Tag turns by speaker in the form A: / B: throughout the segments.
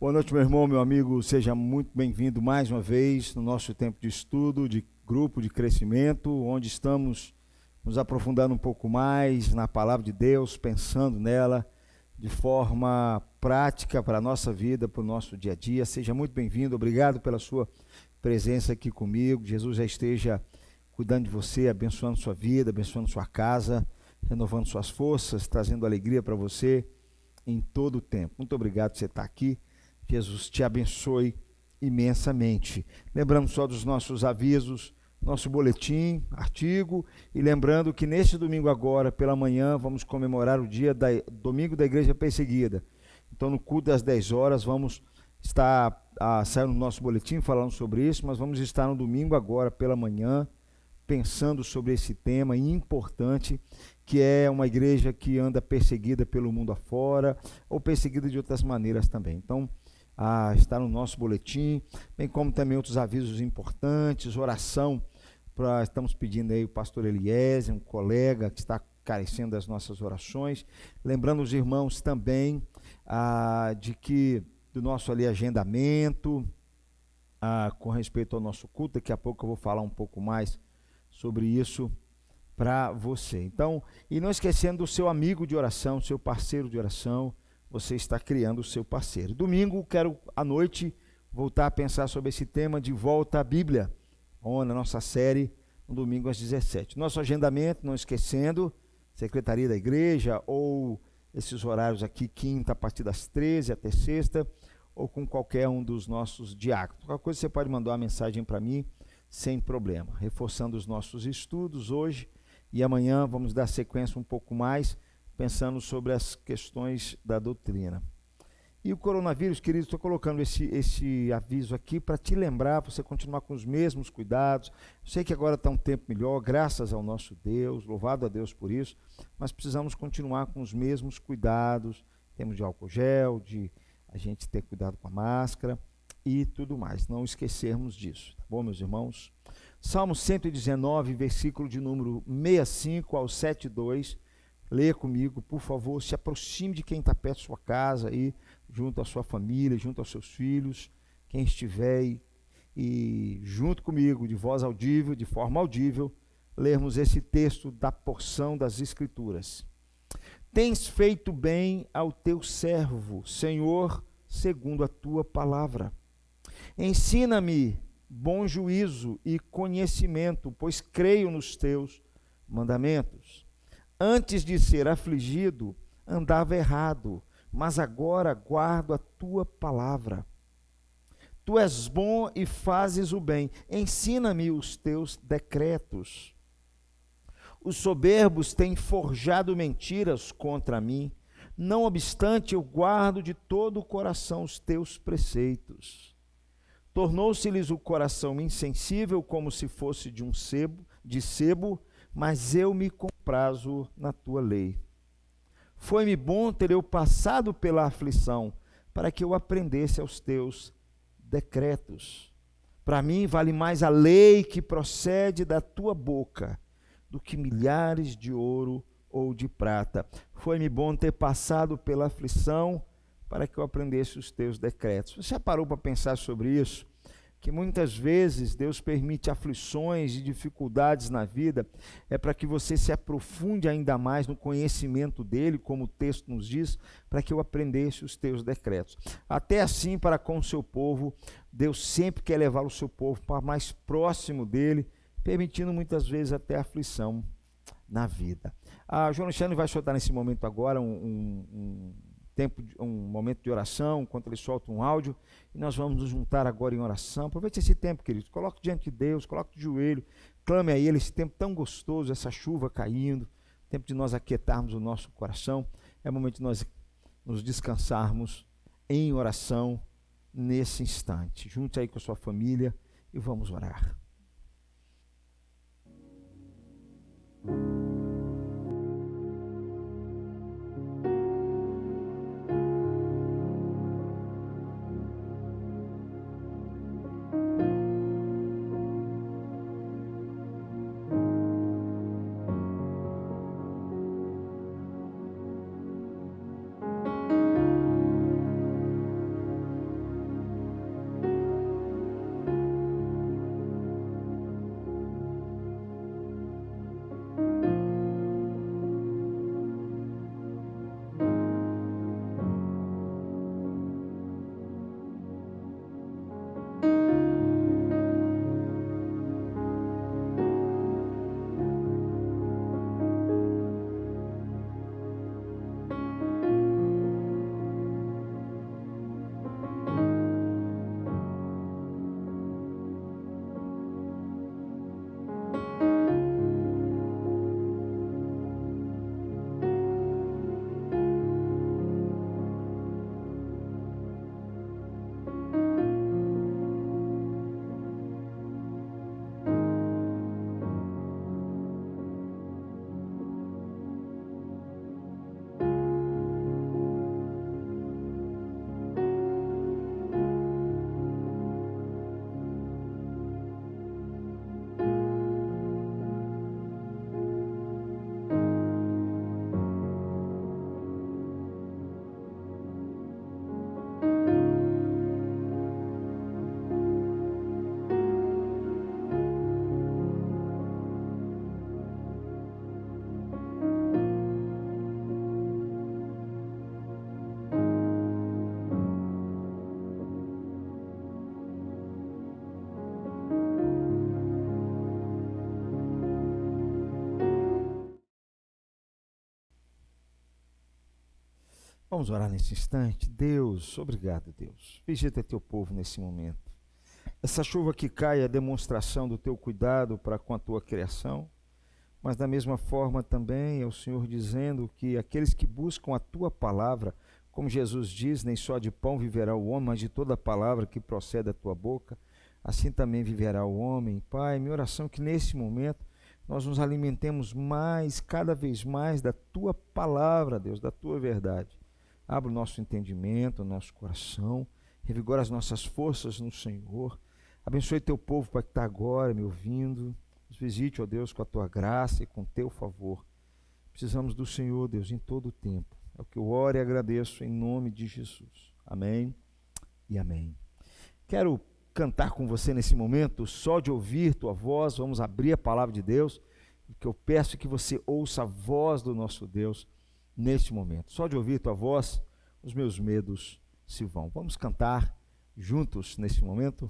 A: Boa noite, meu irmão, meu amigo, seja muito bem-vindo mais uma vez no nosso tempo de estudo, de grupo de crescimento, onde estamos nos aprofundando um pouco mais na palavra de Deus, pensando nela de forma prática para a nossa vida, para o nosso dia a dia. Seja muito bem-vindo, obrigado pela sua presença aqui comigo. Jesus já esteja cuidando de você, abençoando sua vida, abençoando sua casa, renovando suas forças, trazendo alegria para você em todo o tempo. Muito obrigado por você estar aqui. Jesus te abençoe imensamente. Lembrando só dos nossos avisos, nosso boletim, artigo, e lembrando que neste domingo agora, pela manhã, vamos comemorar o dia domingo da Igreja Perseguida. Então, no culto das 10 horas, vamos estar saindo no nosso boletim falando sobre isso, mas vamos estar no domingo agora, pela manhã, pensando sobre esse tema importante, que é uma igreja que anda perseguida pelo mundo afora, ou perseguida de outras maneiras também. Então, está no nosso boletim, bem como também outros avisos importantes, oração, estamos pedindo aí o pastor Eliezer, um colega que está carecendo das nossas orações, lembrando os irmãos também do nosso ali agendamento, com respeito ao nosso culto. Daqui a pouco eu vou falar um pouco mais sobre isso para você. Então, e não esquecendo o seu amigo de oração, seu parceiro de oração, você está criando o seu parceiro. Domingo, quero à noite voltar a pensar sobre esse tema de volta à Bíblia, na nossa série, no domingo às 17. Nosso agendamento, não esquecendo, secretaria da igreja, ou esses horários aqui, quinta a partir das 13 até sexta, ou com qualquer um dos nossos diáconos. Qualquer coisa você pode mandar uma mensagem para mim, sem problema. Reforçando os nossos estudos hoje, e amanhã vamos dar sequência um pouco mais, pensando sobre as questões da doutrina. E o coronavírus, queridos, estou colocando esse aviso aqui para te lembrar, para você continuar com os mesmos cuidados. Eu sei que agora está um tempo melhor, graças ao nosso Deus, louvado a Deus por isso, mas precisamos continuar com os mesmos cuidados, temos de álcool gel, de a gente ter cuidado com a máscara e tudo mais, não esquecermos disso, tá bom, meus irmãos? Salmo 119, versículo de número 65 ao 72, leia comigo, por favor, se aproxime de quem está perto da sua casa, aí, junto à sua família, junto aos seus filhos, quem estiver aí, e junto comigo, de voz audível, de forma audível, lermos esse texto da porção das Escrituras. Tens feito bem ao teu servo, Senhor, segundo a tua palavra. Ensina-me bom juízo e conhecimento, pois creio nos teus mandamentos. Antes de ser afligido, andava errado, mas agora guardo a tua palavra. Tu és bom e fazes o bem. Ensina-me os teus decretos. Os soberbos têm forjado mentiras contra mim. Não obstante, eu guardo de todo o coração os teus preceitos. Tornou-se-lhes o coração insensível, como se fosse de sebo, mas eu me comprazo na tua lei. Foi-me bom ter eu passado pela aflição, para que eu aprendesse aos teus decretos. Para mim vale mais a lei que procede da tua boca, do que milhares de ouro ou de prata. Foi-me bom ter passado pela aflição, para que eu aprendesse os teus decretos. Você já parou para pensar sobre isso? Que muitas vezes Deus permite aflições e dificuldades na vida, é para que você se aprofunde ainda mais no conhecimento dele, como o texto nos diz, para que eu aprendesse os teus decretos. Até assim, para com o seu povo, Deus sempre quer levar o seu povo para mais próximo dele, permitindo muitas vezes até aflição na vida. João Alexandre vai soltar nesse momento agora um momento de oração, enquanto ele solta um áudio, e nós vamos nos juntar agora em oração. Aproveite esse tempo, queridos, coloque diante de Deus, coloque de joelho, clame a Ele, esse tempo tão gostoso, essa chuva caindo, tempo de nós aquietarmos o nosso coração, é o momento de nós nos descansarmos em oração nesse instante. Junte aí com a sua família e vamos orar. Vamos orar nesse instante. Deus, obrigado, Deus. Visita teu povo nesse momento. Essa chuva que cai é demonstração do teu cuidado para com a tua criação, mas da mesma forma também é o Senhor dizendo que aqueles que buscam a tua palavra, como Jesus diz, nem só de pão viverá o homem, mas de toda a palavra que procede da tua boca, assim também viverá o homem. Pai, minha oração é que nesse momento nós nos alimentemos mais, cada vez mais da tua palavra, Deus, da tua verdade. Abra o nosso entendimento, o nosso coração, revigora as nossas forças no Senhor. Abençoe teu povo para que está agora me ouvindo. Nos visite, ó Deus, com a tua graça e com teu favor. Precisamos do Senhor, Deus, em todo o tempo. É o que eu oro e agradeço em nome de Jesus. Amém e amém. Quero cantar com você nesse momento, só de ouvir tua voz. Vamos abrir a palavra de Deus, que eu peço que você ouça a voz do nosso Deus neste momento. Só de ouvir tua voz, os meus medos se vão. Vamos cantar juntos nesse momento?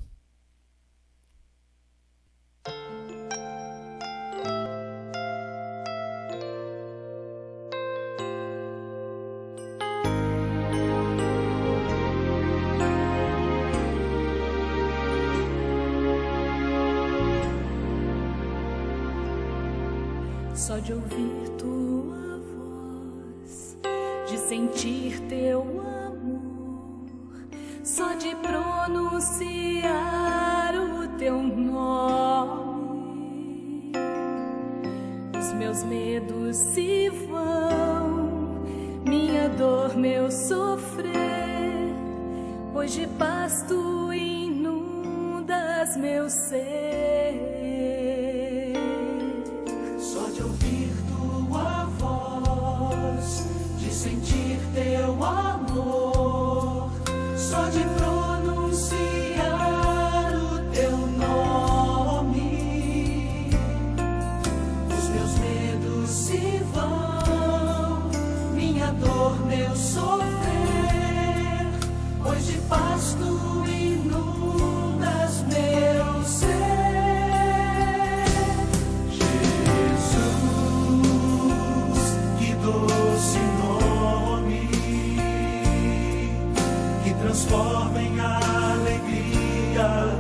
B: Só de ouvir tua voz, de sentir teu amor, só de pronunciar o teu nome, os meus medos se vão, minha dor, meu sofrer, pois de paz tu inundas meu ser.
C: Sentir teu amor, só de pronunciar o teu nome, os meus medos se vão, minha dor, meu sofrer, pois de paz tu inundas meu ser. Jesus, que doce transforma em alegria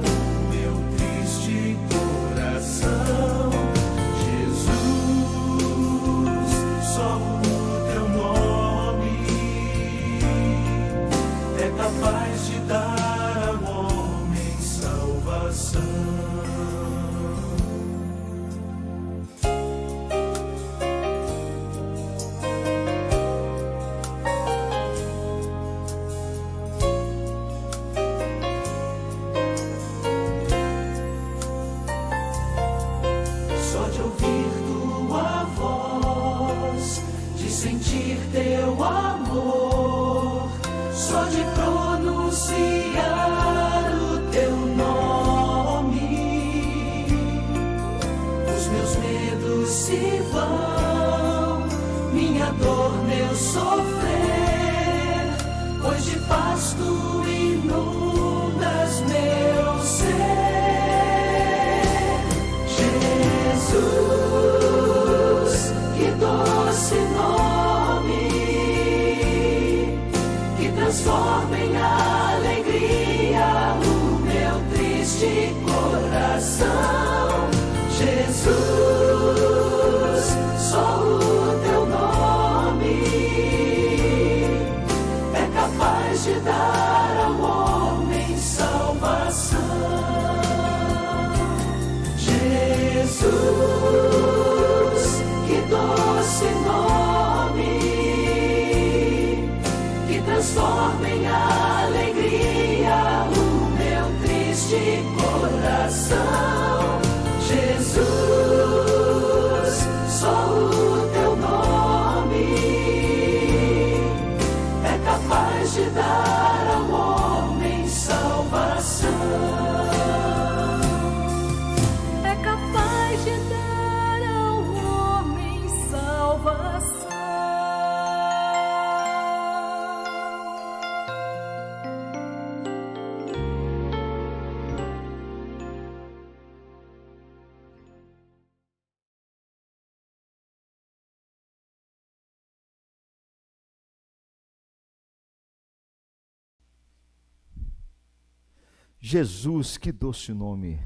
C: meu triste coração. Jesus, só o teu nome é capaz de dar ao homem salvação. Sentir teu amor, só de pronunciar o teu nome, os meus medos se vão, minha dor, meu sofrer, pois de paz tu inundas meu ser. Jesus, que doce nome, transforma em alegria o meu triste coração. Jesus, só o teu nome é capaz de dar ao homem salvação. Jesus, que doce nome, transforma em alegria o meu triste coração. Jesus, só o teu nome é capaz de dar ao homem salvação. É capaz de dar ao homem salvação.
A: Jesus, que doce nome,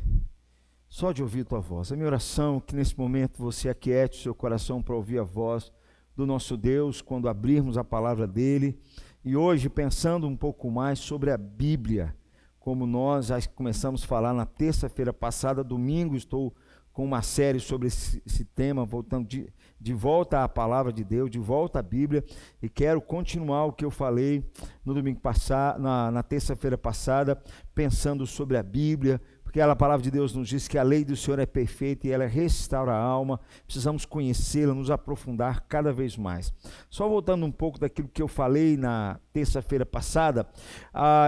A: só de ouvir tua voz. A minha oração é que nesse momento você aquiete o seu coração para ouvir a voz do nosso Deus, quando abrirmos a palavra dele. E hoje, pensando um pouco mais sobre a Bíblia, como nós já começamos a falar na terça-feira passada, domingo estou com uma série sobre esse tema, voltando de volta à palavra de Deus, de volta à Bíblia, e quero continuar o que eu falei no domingo passado, na terça-feira passada, pensando sobre a Bíblia, porque a palavra de Deus nos diz que a lei do Senhor é perfeita e ela restaura a alma. Precisamos conhecê-la, nos aprofundar cada vez mais. Só voltando um pouco daquilo que eu falei na terça-feira passada,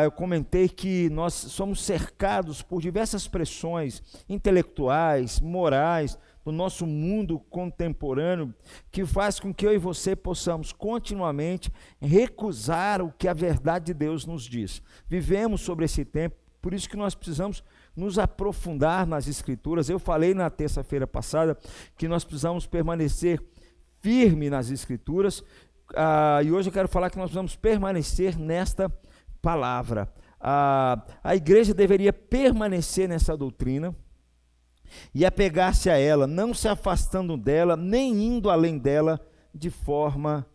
A: eu comentei que nós somos cercados por diversas pressões intelectuais, morais, do nosso mundo contemporâneo, que faz com que eu e você possamos continuamente recusar o que a verdade de Deus nos diz. Vivemos sobre esse tempo, por isso que nós precisamos nos aprofundar nas Escrituras. Eu falei na terça-feira passada que nós precisamos permanecer firme nas Escrituras, e hoje eu quero falar que nós precisamos permanecer nesta palavra. A igreja deveria permanecer nessa doutrina e apegar-se a ela, não se afastando dela, nem indo além dela, de forma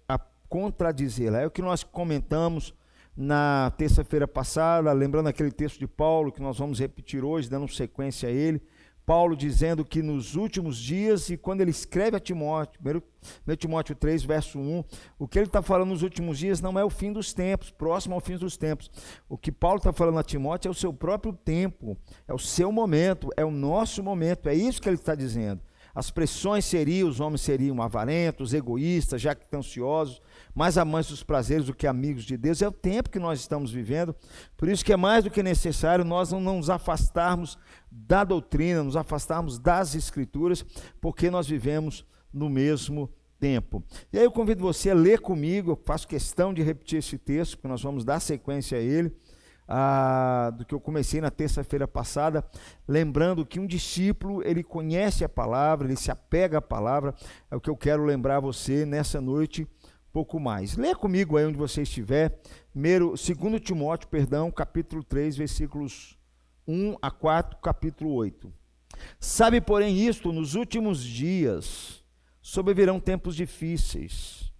A: a contradizê-la. É o que nós comentamos na terça-feira passada, lembrando aquele texto de Paulo, que nós vamos repetir hoje, dando sequência a ele. Paulo dizendo que nos últimos dias, e quando ele escreve a Timóteo, 1 Timóteo 3, verso 1, o que ele está falando nos últimos dias não é o fim dos tempos, próximo ao fim dos tempos. O que Paulo está falando a Timóteo é o seu próprio tempo, é o seu momento, é o nosso momento, é isso que ele está dizendo. As pressões seriam, os homens seriam avarentos, egoístas, jactanciosos, mais amantes dos prazeres do que amigos de Deus. É o tempo que nós estamos vivendo, por isso que é mais do que necessário nós não nos afastarmos da doutrina, nos afastarmos das Escrituras, porque nós vivemos no mesmo tempo. E aí eu convido você a ler comigo, eu faço questão de repetir esse texto, porque nós vamos dar sequência a ele, do que eu comecei na terça-feira passada, lembrando que um discípulo, ele conhece a palavra, ele se apega à palavra. É o que eu quero lembrar você nessa noite, pouco mais. Leia comigo aí onde você estiver, 2 Timóteo, capítulo 3, versículos 1 a 4, capítulo 8. Sabe, porém, isto, nos últimos dias sobrevirão tempos difíceis,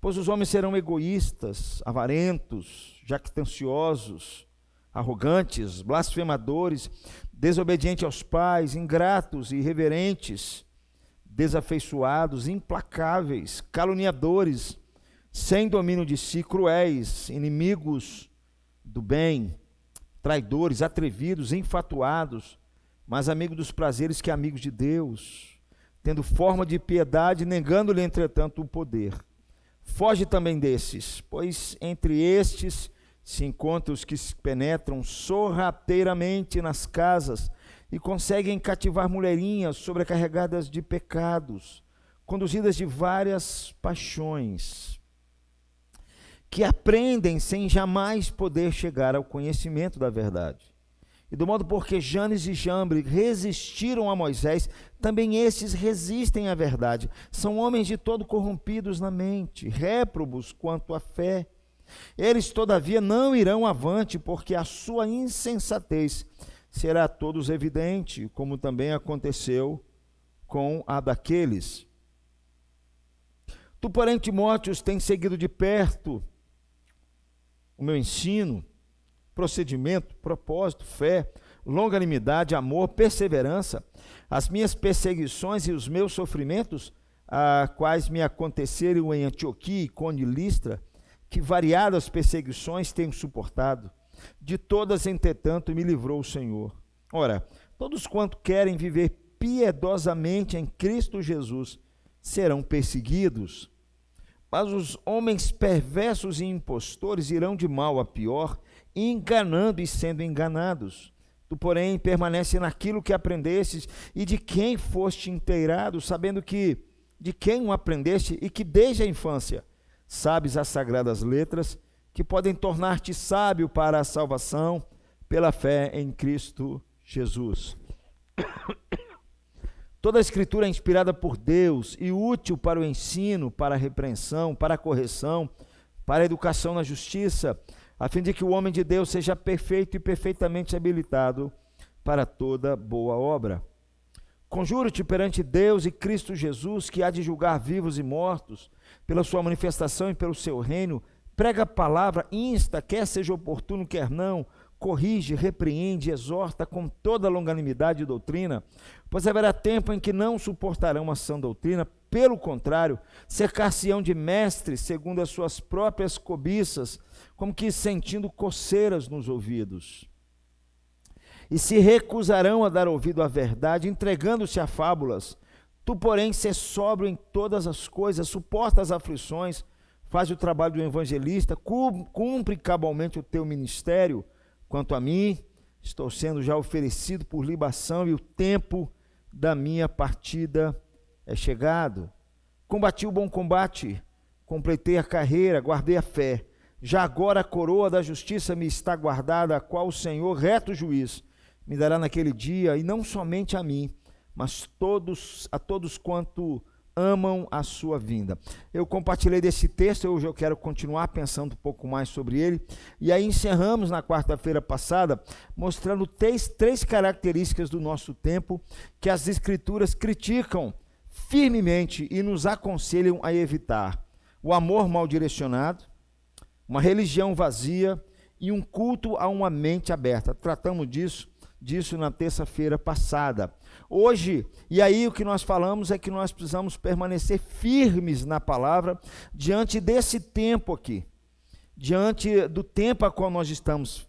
A: pois os homens serão egoístas, avarentos, jactanciosos, arrogantes, blasfemadores, desobedientes aos pais, ingratos, irreverentes, desafeiçoados, implacáveis, caluniadores, sem domínio de si, cruéis, inimigos do bem, traidores, atrevidos, enfatuados, mais amigos dos prazeres que amigos de Deus, tendo forma de piedade, negando-lhe, entretanto, o poder. Foge também desses, pois entre estes se encontram os que se penetram sorrateiramente nas casas e conseguem cativar mulherinhas sobrecarregadas de pecados, conduzidas de várias paixões, que aprendem sem jamais poder chegar ao conhecimento da verdade. E do modo porque Janes e Jambre resistiram a Moisés, também esses resistem à verdade. São homens de todo corrompidos na mente, réprobos quanto à fé. Eles, todavia, não irão avante, porque a sua insensatez será a todos evidente, como também aconteceu com a daqueles. Tu, porém, Timóteo, tens seguido de perto o meu ensino, procedimento, propósito, fé, longanimidade, amor, perseverança, as minhas perseguições e os meus sofrimentos, a quais me aconteceram em Antioquia, Icônio e Listra, que variadas perseguições tenho suportado. De todas, entretanto, me livrou o Senhor. Ora, todos quanto querem viver piedosamente em Cristo Jesus serão perseguidos, mas os homens perversos e impostores irão de mal a pior, enganando e sendo enganados. Tu, porém, permanece naquilo que aprendestes e de quem foste inteirado, sabendo que de quem o aprendeste e que desde a infância sabes as sagradas letras, que podem tornar-te sábio para a salvação pela fé em Cristo Jesus. Toda a Escritura é inspirada por Deus e útil para o ensino, para a repreensão, para a correção, para a educação na justiça, a fim de que o homem de Deus seja perfeito e perfeitamente habilitado para toda boa obra. Conjuro-te perante Deus e Cristo Jesus, que há de julgar vivos e mortos, pela sua manifestação e pelo seu reino, prega a palavra, insta, quer seja oportuno, quer não, corrige, repreende, exorta com toda longanimidade e doutrina, pois haverá tempo em que não suportarão a sã doutrina, pelo contrário, cercar-se-ão de mestres segundo as suas próprias cobiças, como que sentindo coceiras nos ouvidos. E se recusarão a dar ouvido à verdade, entregando-se a fábulas. Tu, porém, sê sóbrio em todas as coisas, suporta as aflições, faz o trabalho do evangelista, cumpre cabalmente o teu ministério. Quanto a mim, estou sendo já oferecido por libação e o tempo da minha partida é chegado. Combati o bom combate, completei a carreira, guardei a fé. Já agora a coroa da justiça me está guardada, a qual o Senhor, reto juiz, me dará naquele dia, e não somente a mim, mas a todos quanto amam a sua vinda. Eu compartilhei desse texto, hoje eu quero continuar pensando um pouco mais sobre ele, e aí encerramos na quarta-feira passada, mostrando três características do nosso tempo, que as Escrituras criticam firmemente e nos aconselham a evitar: o amor mal direcionado, uma religião vazia e um culto a uma mente aberta. Tratamos disso na terça-feira passada. Hoje, e aí o que nós falamos é que nós precisamos permanecer firmes na palavra diante desse tempo aqui, diante do tempo a qual nós estamos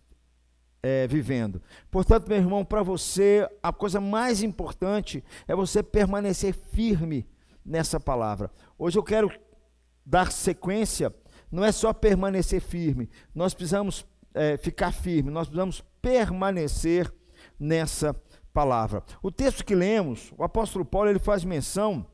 A: vivendo. Portanto, meu irmão, para você, a coisa mais importante é você permanecer firme nessa palavra. Hoje eu quero dar sequência, não é só permanecer firme, nós precisamos ficar firme, nós precisamos permanecer nessa palavra. O texto que lemos, o apóstolo Paulo, ele faz menção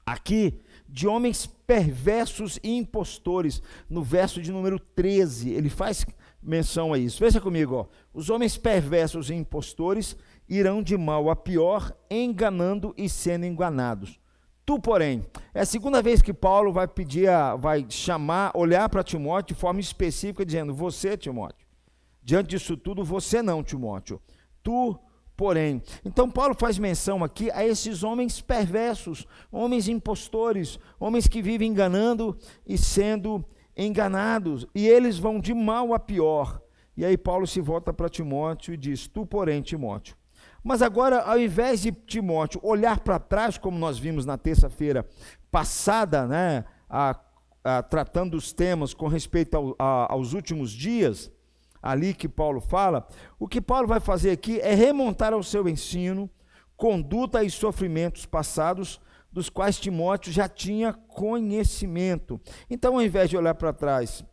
A: aqui de homens perversos e impostores, no verso de número 13, ele faz menção a isso. Veja comigo, ó. Os homens perversos e impostores irão de mal a pior, enganando e sendo enganados. Tu, porém, é a segunda vez que Paulo vai olhar para Timóteo de forma específica, dizendo: você, Timóteo, diante disso tudo, você não, Timóteo, tu, porém. Então Paulo faz menção aqui a esses homens perversos, homens impostores, homens que vivem enganando e sendo enganados, e eles vão de mal a pior. E aí Paulo se volta para Timóteo e diz: tu, porém, Timóteo. Mas agora, ao invés de Timóteo olhar para trás, como nós vimos na terça-feira passada, né, tratando dos temas com respeito aos últimos dias, ali que Paulo fala, o que Paulo vai fazer aqui é remontar ao seu ensino, conduta e sofrimentos passados, dos quais Timóteo já tinha conhecimento. Então, ao invés de olhar para trás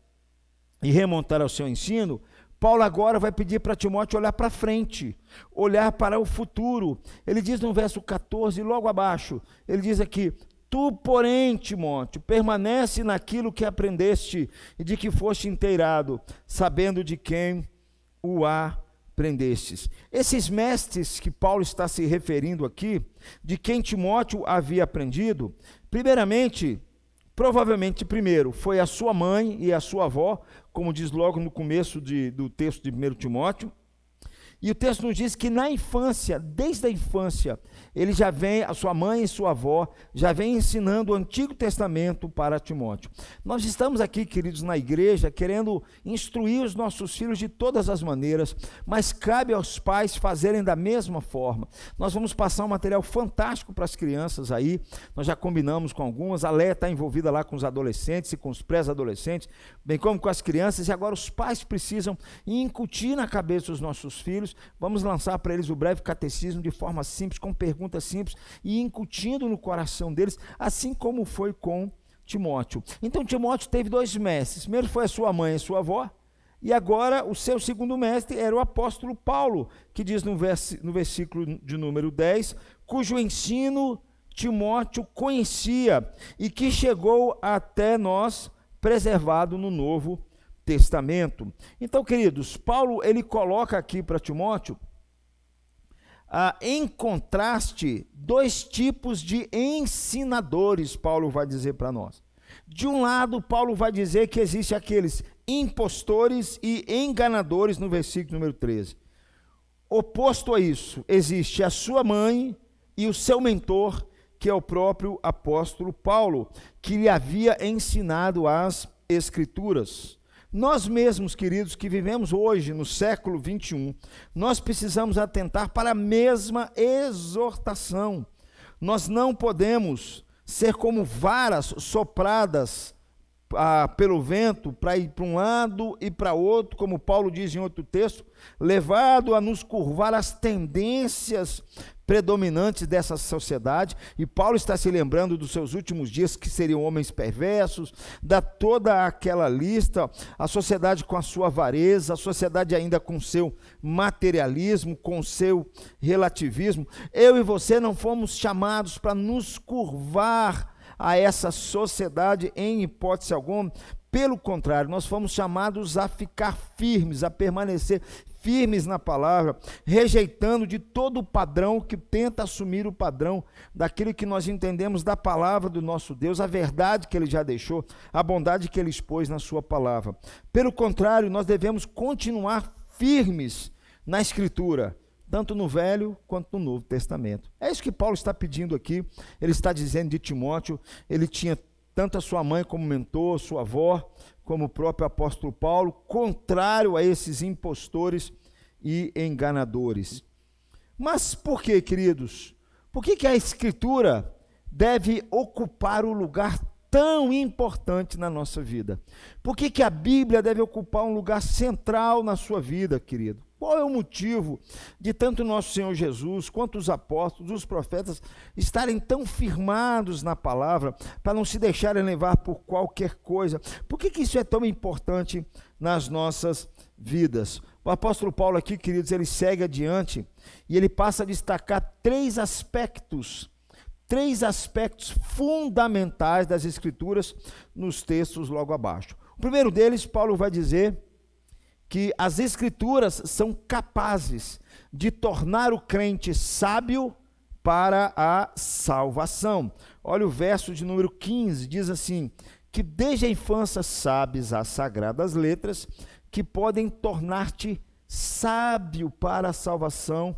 A: e remontar ao seu ensino, Paulo agora vai pedir para Timóteo olhar para frente, olhar para o futuro. Ele diz no verso 14, logo abaixo, ele diz aqui: tu, porém, Timóteo, permanece naquilo que aprendeste e de que foste inteirado, sabendo de quem o aprendestes. Esses mestres que Paulo está se referindo aqui, de quem Timóteo havia aprendido, provavelmente primeiro, foi a sua mãe e a sua avó, como diz logo no começo do texto de 1 Timóteo. E o texto nos diz que na infância, desde a infância, ele já vem, a sua mãe e sua avó, já vem ensinando o Antigo Testamento para Timóteo. Nós estamos aqui, queridos, na igreja, querendo instruir os nossos filhos de todas as maneiras, mas cabe aos pais fazerem da mesma forma. Nós vamos passar um material fantástico para as crianças aí, nós já combinamos com algumas, a Leia está envolvida lá com os adolescentes e com os pré-adolescentes, bem como com as crianças, e agora os pais precisam incutir na cabeça dos nossos filhos. Vamos lançar para eles o breve catecismo de forma simples, com perguntas simples, e incutindo no coração deles, assim como foi com Timóteo. Então Timóteo teve dois mestres, primeiro foi a sua mãe e a sua avó, e agora o seu segundo mestre era o apóstolo Paulo, que diz no versículo de número 10, cujo ensino Timóteo conhecia, e que chegou até nós preservado no Novo Testamento. Então, queridos, Paulo ele coloca aqui para Timóteo em contraste dois tipos de ensinadores. Paulo vai dizer para nós. De um lado, Paulo vai dizer que existem aqueles impostores e enganadores no versículo número 13. Oposto a isso, existe a sua mãe e o seu mentor, que é o próprio apóstolo Paulo, que lhe havia ensinado as Escrituras. Nós mesmos, queridos, que vivemos hoje no século 21, nós precisamos atentar para a mesma exortação. Nós não podemos ser como varas sopradas pelo vento para ir para um lado e para outro, como Paulo diz em outro texto, levado a nos curvar às tendências predominantes dessa sociedade. E Paulo está se lembrando dos seus últimos dias, que seriam homens perversos, dá toda aquela lista, a sociedade com a sua avareza, a sociedade ainda com o seu materialismo, com o seu relativismo. Eu e você não fomos chamados para nos curvar a essa sociedade em hipótese alguma. Pelo contrário, nós fomos chamados a ficar firmes, a permanecer firmes na palavra, rejeitando de todo o padrão que tenta assumir o padrão daquilo que nós entendemos da palavra do nosso Deus, a verdade que ele já deixou, a bondade que ele expôs na sua palavra. Pelo contrário, nós devemos continuar firmes na Escritura, tanto no Velho quanto no Novo Testamento. É isso que Paulo está pedindo aqui. Ele está dizendo de Timóteo, ele tinha tanto a sua mãe como mentor, sua avó, como o próprio apóstolo Paulo, contrário a esses impostores e enganadores. Mas por que, queridos? Por que a Escritura deve ocupar um lugar tão importante na nossa vida? Por que a Bíblia deve ocupar um lugar central na sua vida, querido? Qual é o motivo de tanto nosso Senhor Jesus, quanto os apóstolos, os profetas, estarem tão firmados na palavra, para não se deixarem levar por qualquer coisa? Por que isso é tão importante nas nossas vidas? O apóstolo Paulo aqui, queridos, ele segue adiante e ele passa a destacar três aspectos fundamentais das Escrituras nos textos logo abaixo. O primeiro deles, Paulo vai dizer que as Escrituras são capazes de tornar o crente sábio para a salvação. Olha o verso de número 15, diz assim, que desde a infância sabes as sagradas letras, que podem tornar-te sábio para a salvação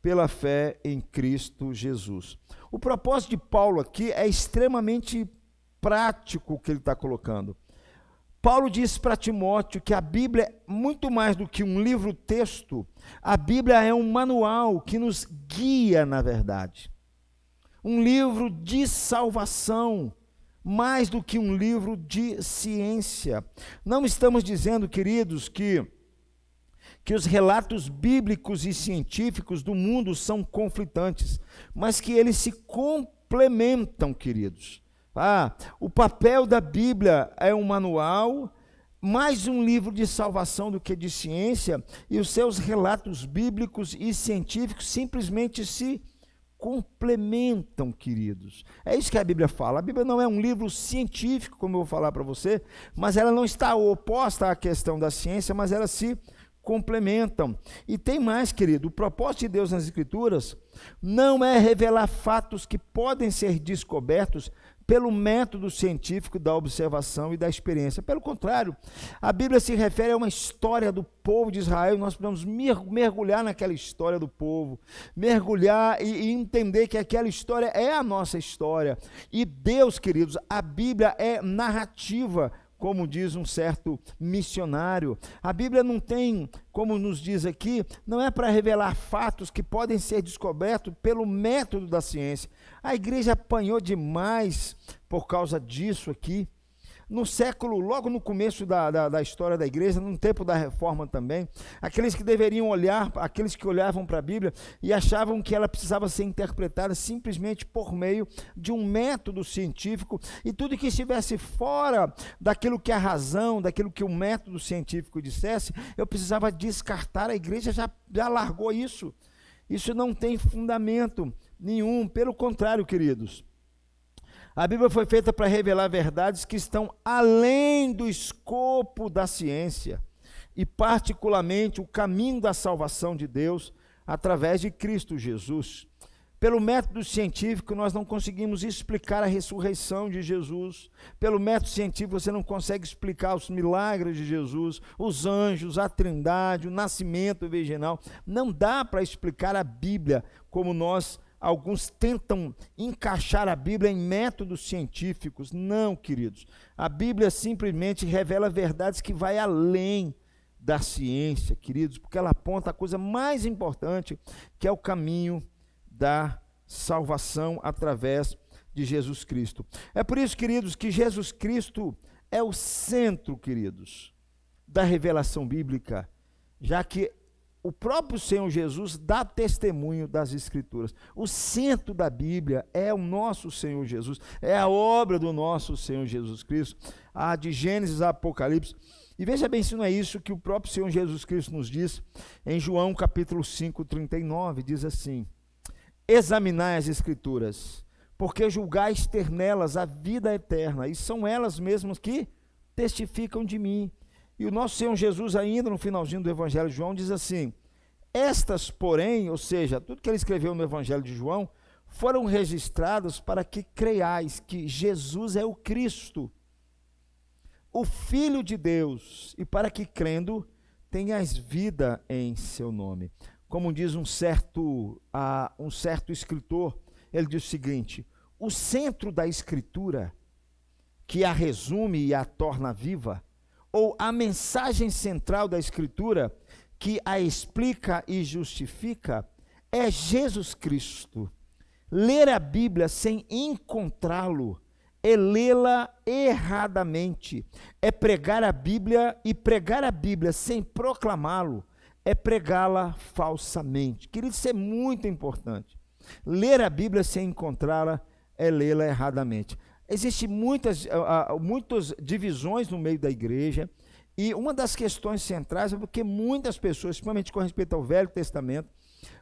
A: pela fé em Cristo Jesus. O propósito de Paulo aqui é extremamente prático o que ele está colocando. Paulo diz para Timóteo que a Bíblia é muito mais do que um livro-texto, a Bíblia é um manual que nos guia na verdade. Um livro de salvação, mais do que um livro de ciência. Não estamos dizendo, queridos, que os relatos bíblicos e científicos do mundo são conflitantes, mas que eles se complementam, queridos. O papel da Bíblia é um manual, mais um livro de salvação do que de ciência, e os seus relatos bíblicos e científicos simplesmente se complementam, queridos. É isso que a Bíblia fala. A Bíblia não é um livro científico, como eu vou falar para você, mas ela não está oposta à questão da ciência, mas ela se complementam. E tem mais, querido, o propósito de Deus nas Escrituras não é revelar fatos que podem ser descobertos pelo método científico da observação e da experiência. Pelo contrário, a Bíblia se refere a uma história do povo de Israel, e nós precisamos mergulhar naquela história do povo, mergulhar e entender que aquela história é a nossa história. E Deus, queridos, a Bíblia é narrativa, como diz um certo missionário. A Bíblia não tem, como nos diz aqui, não é para revelar fatos que podem ser descobertos pelo método da ciência. A igreja apanhou demais por causa disso aqui. No século, logo no começo da história da igreja, no tempo da reforma também, aqueles que deveriam olhar, aqueles que olhavam para a Bíblia e achavam que ela precisava ser interpretada simplesmente por meio de um método científico, e tudo que estivesse fora daquilo que a razão, daquilo que o método científico dissesse, eu precisava descartar. A igreja já largou isso. Isso não tem fundamento nenhum. Pelo contrário, queridos, a Bíblia foi feita para revelar verdades que estão além do escopo da ciência, e particularmente o caminho da salvação de Deus através de Cristo Jesus. Pelo método científico, nós não conseguimos explicar a ressurreição de Jesus. Pelo método científico, você não consegue explicar os milagres de Jesus, os anjos, a trindade, o nascimento virginal. Não dá para explicar a Bíblia como alguns tentam encaixar a Bíblia em métodos científicos. Não, queridos. A Bíblia simplesmente revela verdades que vai além da ciência, queridos, porque ela aponta a coisa mais importante, que é o caminho da salvação através de Jesus Cristo. É por isso, queridos, que Jesus Cristo é o centro, queridos, da revelação bíblica, já que o próprio Senhor Jesus dá testemunho das Escrituras. O centro da Bíblia é o nosso Senhor Jesus, é a obra do nosso Senhor Jesus Cristo, a de Gênesis a Apocalipse. E veja bem se não é isso que o próprio Senhor Jesus Cristo nos diz em João capítulo 5, 39, diz assim: examinai as Escrituras, porque julgais ter nelas a vida eterna, e são elas mesmas que testificam de mim. E o nosso Senhor Jesus, ainda no finalzinho do Evangelho de João, diz assim: estas, porém, ou seja, tudo que ele escreveu no Evangelho de João, foram registradas para que creiais que Jesus é o Cristo, o Filho de Deus, e para que, crendo, tenhais vida em seu nome. Como diz um certo escritor, ele diz o seguinte: o centro da Escritura, que a resume e a torna viva, ou a mensagem central da Escritura, que a explica e justifica, é Jesus Cristo. Ler a Bíblia sem encontrá-lo é lê-la erradamente, é pregar a Bíblia, e pregar a Bíblia sem proclamá-lo é pregá-la falsamente. Querido, isso é muito importante. Ler a Bíblia sem encontrá-la é lê-la erradamente. Existem muitas divisões no meio da igreja, e uma das questões centrais é porque muitas pessoas, principalmente com respeito ao Velho Testamento,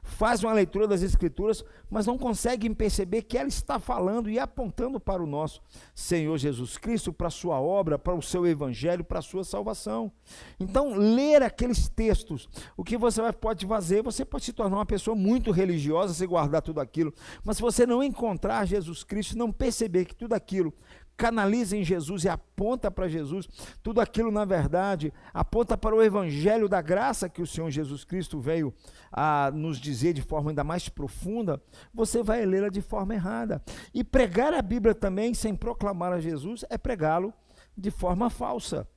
A: fazem uma leitura das Escrituras, mas não conseguem perceber que ela está falando e apontando para o nosso Senhor Jesus Cristo, para a sua obra, para o seu evangelho, para a sua salvação. Então, ler aqueles textos, o que você pode fazer, você pode se tornar uma pessoa muito religiosa, se guardar tudo aquilo, mas se você não encontrar Jesus Cristo, não perceber que tudo aquilo canaliza em Jesus e aponta para Jesus, tudo aquilo, na verdade, aponta para o evangelho da graça que o Senhor Jesus Cristo veio a nos dizer de forma ainda mais profunda, você vai lê-la de forma errada. E pregar a Bíblia também sem proclamar a Jesus é pregá-lo de forma falsa.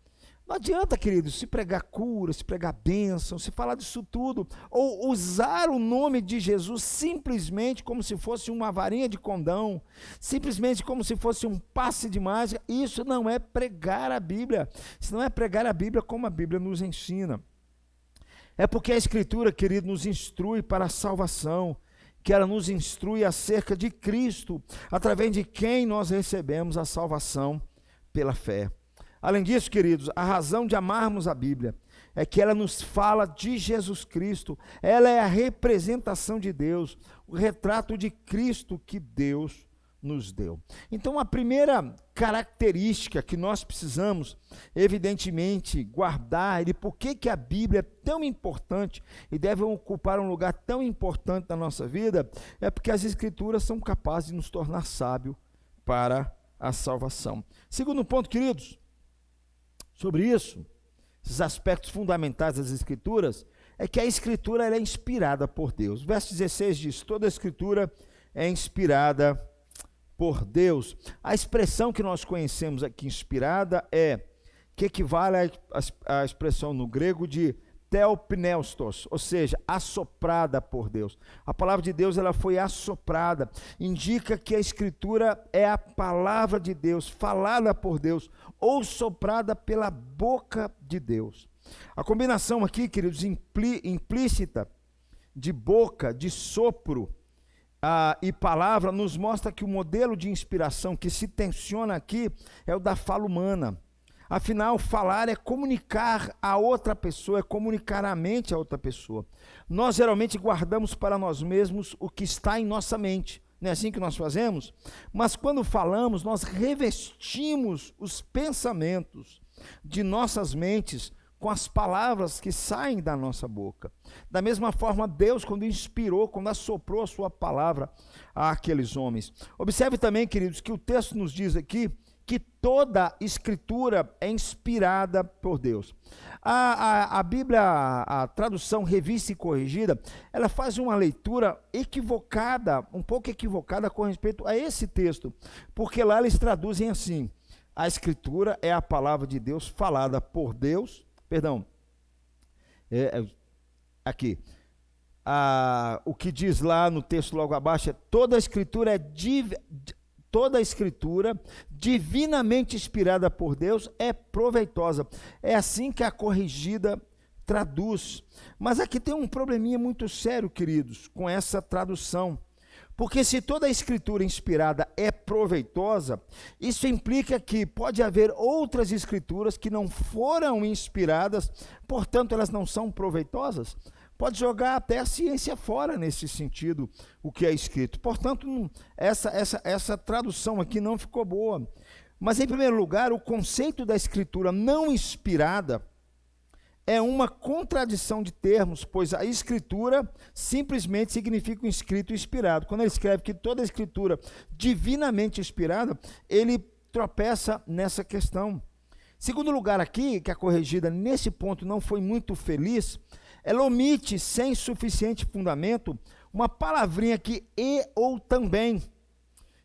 A: Não adianta, queridos, se pregar cura, se pregar bênção, se falar disso tudo, ou usar o nome de Jesus simplesmente como se fosse uma varinha de condão, simplesmente como se fosse um passe de mágica. Isso não é pregar a Bíblia. Isso não é pregar a Bíblia como a Bíblia nos ensina. É porque a Escritura, querido, nos instrui para a salvação, que ela nos instrui acerca de Cristo, através de quem nós recebemos a salvação pela fé. Além disso, queridos, a razão de amarmos a Bíblia é que ela nos fala de Jesus Cristo, ela é a representação de Deus, o retrato de Cristo que Deus nos deu. Então, a primeira característica que nós precisamos, evidentemente, guardar, e por que a Bíblia é tão importante e deve ocupar um lugar tão importante na nossa vida, é porque as Escrituras são capazes de nos tornar sábios para a salvação. Segundo ponto, queridos, sobre isso, esses aspectos fundamentais das Escrituras, é que a Escritura ela é inspirada por Deus. O verso 16 diz: toda a Escritura é inspirada por Deus. A expressão que nós conhecemos aqui, inspirada, que equivale à expressão no grego de theopneustos, ou seja, assoprada por Deus. A palavra de Deus ela foi assoprada, indica que a Escritura é a palavra de Deus, falada por Deus, ou soprada pela boca de Deus. A combinação aqui, queridos, implícita de boca, de sopro e palavra, nos mostra que o modelo de inspiração que se tensiona aqui é o da fala humana. Afinal, falar é comunicar a outra pessoa, é comunicar a mente a outra pessoa. Nós geralmente guardamos para nós mesmos o que está em nossa mente. Não é assim que nós fazemos? Mas quando falamos, nós revestimos os pensamentos de nossas mentes com as palavras que saem da nossa boca. Da mesma forma, Deus, quando inspirou, quando assoprou a sua palavra àqueles homens. Observe também, queridos, que o texto nos diz aqui que toda escritura é inspirada por Deus. A Bíblia, a tradução revista e corrigida, ela faz uma leitura equivocada, um pouco equivocada com respeito a esse texto, porque lá eles traduzem assim: a escritura é a palavra de Deus falada por Deus, aqui, o que diz lá no texto logo abaixo é: toda a escritura divinamente inspirada por Deus é proveitosa. É assim que a corrigida traduz. Mas aqui tem um probleminha muito sério, queridos, com essa tradução. Porque se toda a escritura inspirada é proveitosa, isso implica que pode haver outras escrituras que não foram inspiradas, portanto elas não são proveitosas. Pode jogar até a ciência fora nesse sentido, o que é escrito. Portanto, essa tradução aqui não ficou boa. Mas, em primeiro lugar, o conceito da escritura não inspirada é uma contradição de termos, pois a escritura simplesmente significa um escrito inspirado. Quando ele escreve que toda a escritura divinamente inspirada, ele tropeça nessa questão. Segundo lugar aqui, que a corrigida nesse ponto não foi muito feliz, ela omite, sem suficiente fundamento, uma palavrinha aqui, e ou também.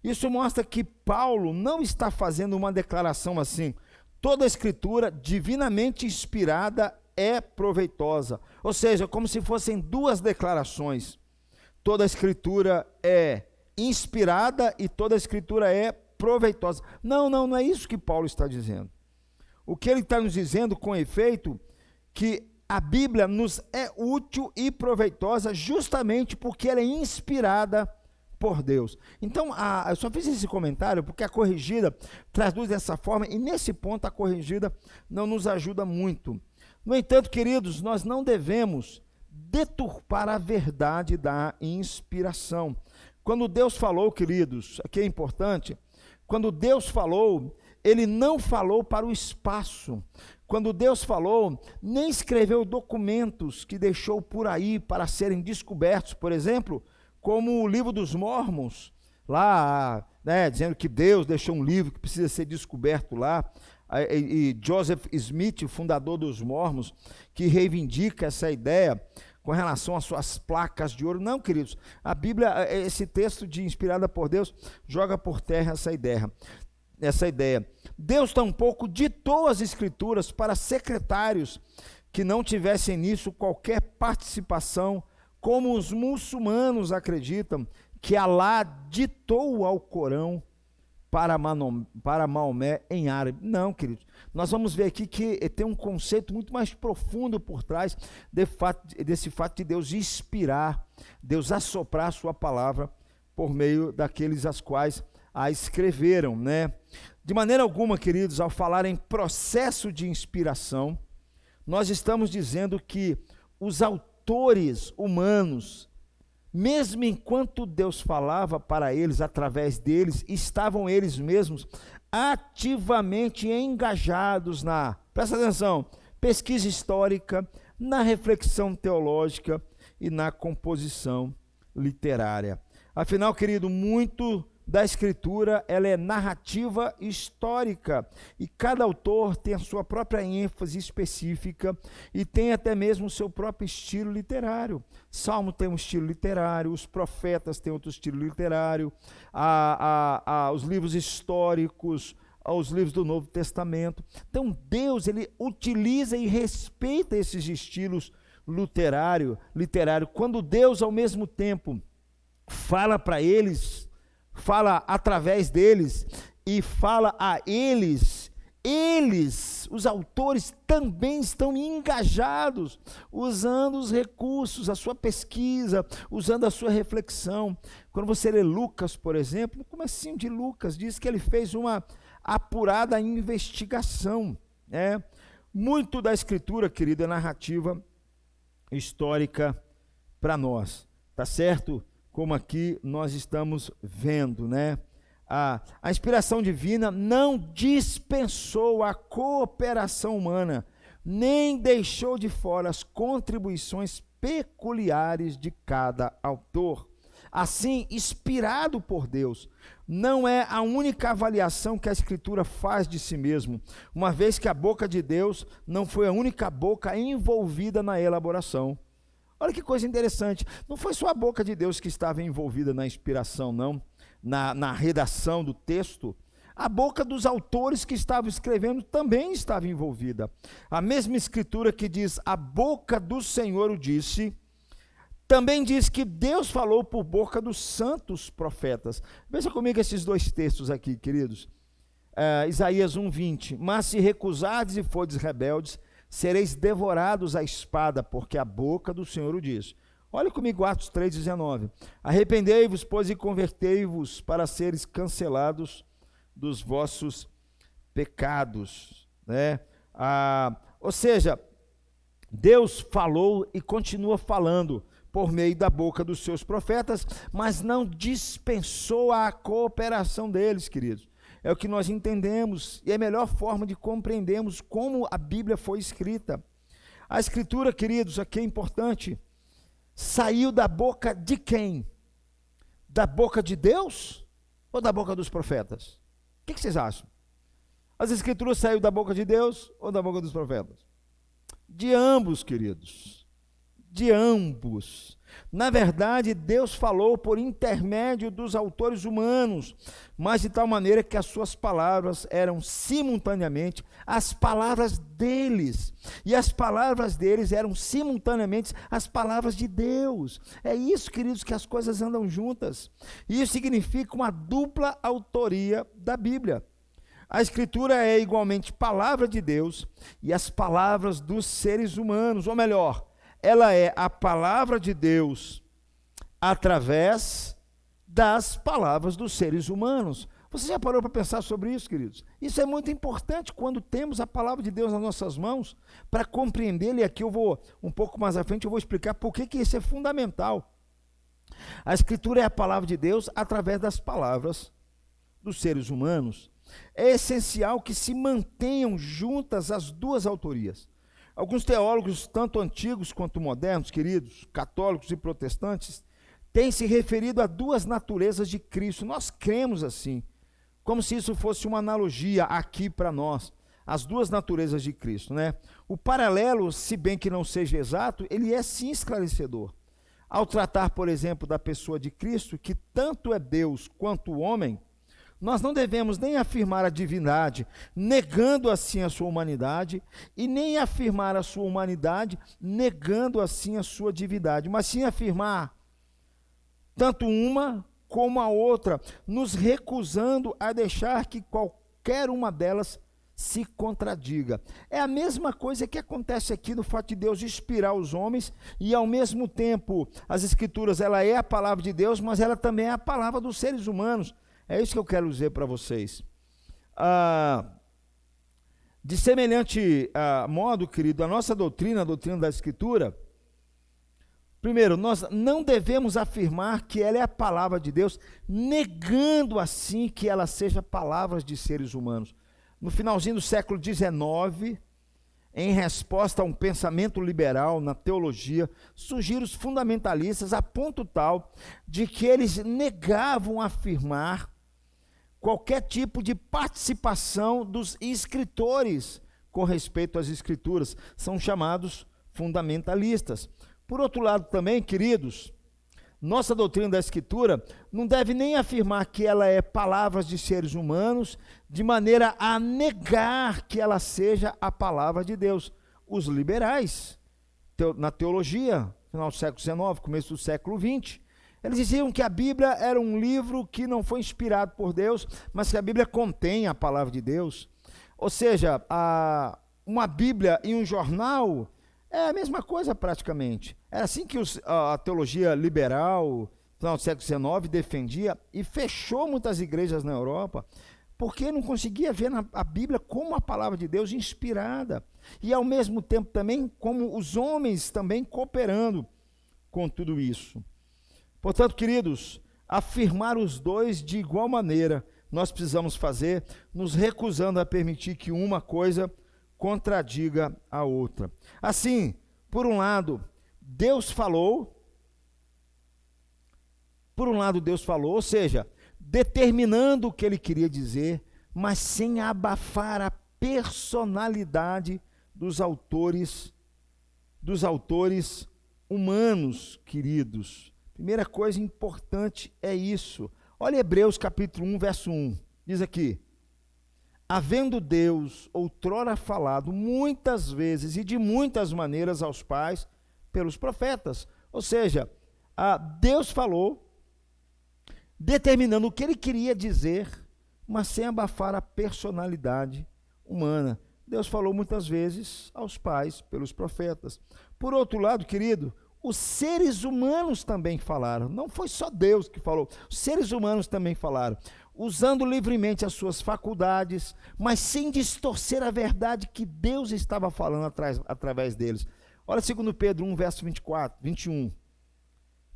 A: Isso mostra que Paulo não está fazendo uma declaração assim: toda a escritura divinamente inspirada é proveitosa. Ou seja, como se fossem duas declarações. Toda a escritura é inspirada e toda a escritura é proveitosa. Não é isso que Paulo está dizendo. O que ele está nos dizendo, com efeito, que a Bíblia nos é útil e proveitosa justamente porque ela é inspirada por Deus. Então, eu só fiz esse comentário porque a corrigida traduz dessa forma, e nesse ponto a corrigida não nos ajuda muito. No entanto, queridos, nós não devemos deturpar a verdade da inspiração. Quando Deus falou, queridos, aqui é importante, quando Deus falou, ele não falou para o espaço. Quando Deus falou, nem escreveu documentos que deixou por aí para serem descobertos, por exemplo, como o livro dos Mormons, lá, dizendo que Deus deixou um livro que precisa ser descoberto lá, e Joseph Smith, o fundador dos Mormons, que reivindica essa ideia com relação às suas placas de ouro. Não, queridos, a Bíblia, esse texto inspirada por Deus, joga por terra essa ideia. Deus tampouco ditou as escrituras para secretários que não tivessem nisso qualquer participação, como os muçulmanos acreditam que Alá ditou ao Corão para Maomé em árabe. Não, queridos, nós vamos ver aqui que tem um conceito muito mais profundo por trás desse fato de Deus inspirar, Deus assoprar a sua palavra por meio daqueles as quais a escreveram, né? De maneira alguma, queridos, ao falar em processo de inspiração, nós estamos dizendo que os autores humanos, mesmo enquanto Deus falava para eles, através deles, estavam eles mesmos ativamente engajados presta atenção, pesquisa histórica, na reflexão teológica e na composição literária. Afinal, querido, muito da escritura, ela é narrativa histórica, e cada autor tem a sua própria ênfase específica e tem até mesmo o seu próprio estilo literário. Salmo tem um estilo literário, os profetas têm outro estilo literário, os livros históricos, os livros do Novo Testamento. Então Deus, ele utiliza e respeita esses estilos literário. Quando Deus, ao mesmo tempo, fala para eles, fala através deles e fala a eles, os autores também estão engajados, usando os recursos, a sua pesquisa, usando a sua reflexão. Quando você lê Lucas, por exemplo, no comecinho de Lucas, diz que ele fez uma apurada investigação. Muito da escritura, querido, é narrativa histórica para nós, tá certo? Como aqui nós estamos vendo, né? A inspiração divina não dispensou a cooperação humana, nem deixou de fora as contribuições peculiares de cada autor. assim, inspirado por Deus. Não é a única avaliação que a Escritura faz de si mesmo, uma vez que a boca de Deus não foi a única boca envolvida na elaboração. Olha que coisa interessante, não foi só a boca de Deus que estava envolvida na inspiração, não, na redação do texto. A boca dos autores que estavam escrevendo também estava envolvida. A mesma Escritura que diz, a boca do Senhor o disse, também diz que Deus falou por boca dos santos profetas. Veja comigo esses dois textos aqui, queridos. Isaías 1:20, mas se recusardes e fordes rebeldes, sereis devorados à espada, porque a boca do Senhor o diz. Olha comigo Atos 3:19, arrependei-vos, pois, e convertei-vos para seres cancelados dos vossos pecados, né? Ou seja, Deus falou e continua falando por meio da boca dos seus profetas, mas não dispensou a cooperação deles, queridos. É o que nós entendemos e é a melhor forma de compreendermos como a Bíblia foi escrita. A Escritura, queridos, aqui é importante, saiu da boca de quem? Da boca de Deus ou da boca dos profetas? O que vocês acham? As Escrituras saíram da boca de Deus ou da boca dos profetas? De ambos, queridos. De ambos. Na verdade, Deus falou por intermédio dos autores humanos, mas de tal maneira que as suas palavras eram simultaneamente as palavras deles, e as palavras deles eram simultaneamente as palavras de Deus. É isso, queridos, que as coisas andam juntas. E isso significa uma dupla autoria da Bíblia. A Escritura é igualmente palavra de Deus e as palavras dos seres humanos, ou melhor, ela é a palavra de Deus através das palavras dos seres humanos. Você já parou para pensar sobre isso, queridos? Isso é muito importante quando temos a palavra de Deus nas nossas mãos, para compreendê-la, e aqui eu vou, um pouco mais à frente, eu vou explicar por que isso é fundamental. A Escritura é a palavra de Deus através das palavras dos seres humanos. É essencial que se mantenham juntas as duas autorias. Alguns teólogos, tanto antigos quanto modernos, queridos, católicos e protestantes, têm se referido a duas naturezas de Cristo. Nós cremos assim, como se isso fosse uma analogia aqui para nós, as duas naturezas de Cristo, né? O paralelo, se bem que não seja exato, ele é sim esclarecedor. Ao tratar, por exemplo, da pessoa de Cristo, que tanto é Deus quanto o homem, nós não devemos nem afirmar a divindade, negando assim a sua humanidade, e nem afirmar a sua humanidade, negando assim a sua divindade, mas sim afirmar tanto uma como a outra, nos recusando a deixar que qualquer uma delas se contradiga. É a mesma coisa que acontece aqui no fato de Deus inspirar os homens, e ao mesmo tempo as Escrituras, ela é a palavra de Deus, mas ela também é a palavra dos seres humanos. É isso que eu quero dizer para vocês. De semelhante modo, querido, a nossa doutrina, a doutrina da Escritura, primeiro, nós não devemos afirmar que ela é a palavra de Deus, negando assim que ela seja palavras de seres humanos. No finalzinho do século XIX, em resposta a um pensamento liberal na teologia, surgiram os fundamentalistas a ponto tal de que eles negavam afirmar qualquer tipo de participação dos escritores com respeito às Escrituras. São chamados fundamentalistas. Por outro lado também, queridos, nossa doutrina da Escritura não deve nem afirmar que ela é palavras de seres humanos, de maneira a negar que ela seja a palavra de Deus. Os liberais, na teologia, final do século XIX, começo do século XX, eles diziam que a Bíblia era um livro que não foi inspirado por Deus, mas que a Bíblia contém a palavra de Deus. Ou seja, uma Bíblia e um jornal é a mesma coisa praticamente. Era assim que a teologia liberal, final do século XIX, defendia e fechou muitas igrejas na Europa, porque não conseguia ver a Bíblia como a palavra de Deus inspirada. E ao mesmo tempo também como os homens também cooperando com tudo isso. Portanto, queridos, afirmar os dois de igual maneira nós precisamos fazer, nos recusando a permitir que uma coisa contradiga a outra. Assim, por um lado, Deus falou por um lado Deus falou, ou seja, determinando o que ele queria dizer, mas sem abafar a personalidade dos autores humanos, queridos. Primeira coisa importante é isso. Olha Hebreus capítulo 1, verso 1. Diz aqui: havendo Deus outrora falado muitas vezes e de muitas maneiras aos pais pelos profetas. Ou seja, Deus falou, determinando o que ele queria dizer, mas sem abafar a personalidade humana. Deus falou muitas vezes aos pais pelos profetas. Por outro lado, querido, os seres humanos também falaram. Não foi só Deus que falou, os seres humanos também falaram, usando livremente as suas faculdades, mas sem distorcer a verdade que Deus estava falando através deles. Olha 2 Pedro 1, verso 21.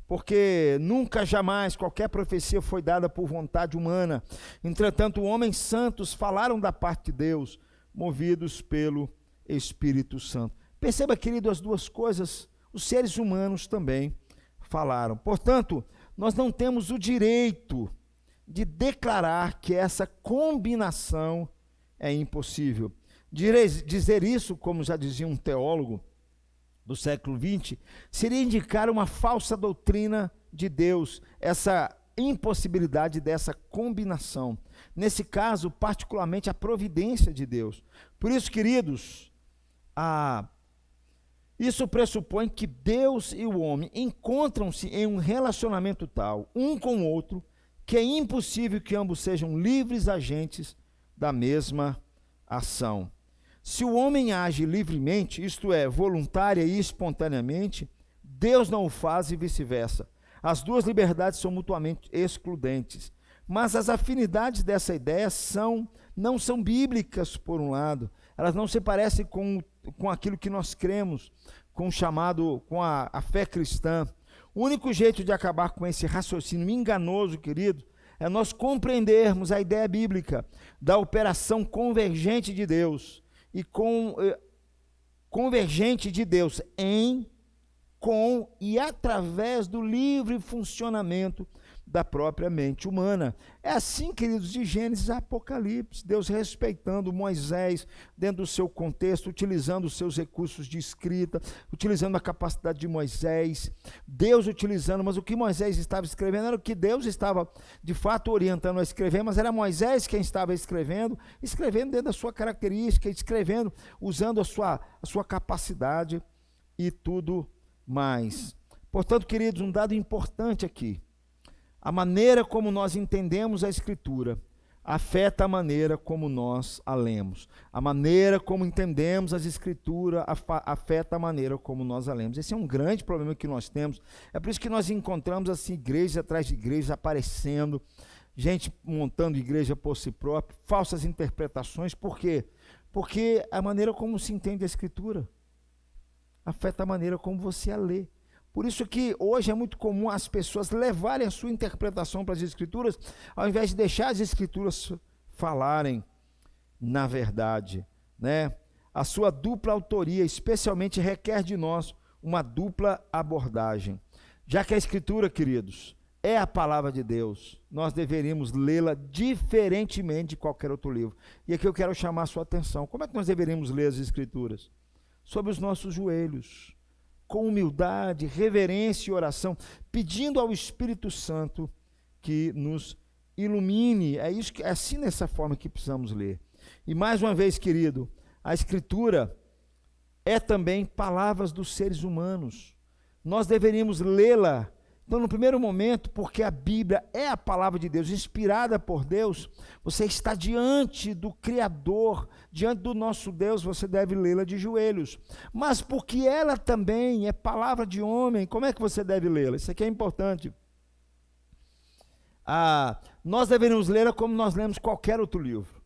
A: Porque nunca, jamais, qualquer profecia foi dada por vontade humana. Entretanto, homens santos falaram da parte de Deus, movidos pelo Espírito Santo. Perceba, querido, as duas coisas, os seres humanos também falaram. Portanto, nós não temos o direito de declarar que essa combinação é impossível. Dizer isso, como já dizia um teólogo do século XX, seria indicar uma falsa doutrina de Deus, essa impossibilidade dessa combinação. Nesse caso, particularmente, a providência de Deus. Por isso, queridos, isso pressupõe que Deus e o homem encontram-se em um relacionamento tal, um com o outro, que é impossível que ambos sejam livres agentes da mesma ação. Se o homem age livremente, isto é, voluntária e espontaneamente, Deus não o faz e vice-versa. As duas liberdades são mutuamente excludentes. Mas as afinidades dessa ideia não são bíblicas, por um lado. Elas não se parecem com aquilo que nós cremos, com a fé cristã. O único jeito de acabar com esse raciocínio enganoso, querido, é nós compreendermos a ideia bíblica da operação convergente de Deus convergente de Deus com e através do livre funcionamento da própria mente humana. É assim, queridos, de Gênesis a Apocalipse, Deus respeitando Moisés dentro do seu contexto, utilizando os seus recursos de escrita, utilizando a capacidade de Moisés, Deus utilizando, mas o que Moisés estava escrevendo era o que Deus estava de fato orientando a escrever, mas era Moisés quem estava escrevendo dentro da sua característica, escrevendo, usando a sua capacidade e tudo mais. Portanto, queridos, um dado importante aqui: a maneira como nós entendemos a Escritura afeta a maneira como nós a lemos. A maneira como entendemos as Escrituras afeta a maneira como nós a lemos. Esse é um grande problema que nós temos. É por isso que nós encontramos assim igrejas atrás de igrejas aparecendo, gente montando igreja por si própria, falsas interpretações. Por quê? Porque a maneira como se entende a Escritura afeta a maneira como você a lê. Por isso que hoje é muito comum as pessoas levarem a sua interpretação para as Escrituras, ao invés de deixar as Escrituras falarem na verdade, né? A sua dupla autoria, especialmente, requer de nós uma dupla abordagem. Já que a Escritura, queridos, é a palavra de Deus, nós deveríamos lê-la diferentemente de qualquer outro livro. E aqui eu quero chamar a sua atenção. Como é que nós deveríamos ler as Escrituras? Sobre os nossos joelhos, com humildade, reverência e oração, pedindo ao Espírito Santo que nos ilumine. É assim, nessa forma que precisamos ler. E mais uma vez, querido, a Escritura é também palavras dos seres humanos. Nós deveríamos lê-la. Então, no primeiro momento, porque a Bíblia é a palavra de Deus, inspirada por Deus, você está diante do Criador, diante do nosso Deus, você deve lê-la de joelhos. Mas porque ela também é palavra de homem, como é que você deve lê-la? Isso aqui é importante. Nós deveríamos lê-la como nós lemos qualquer outro livro,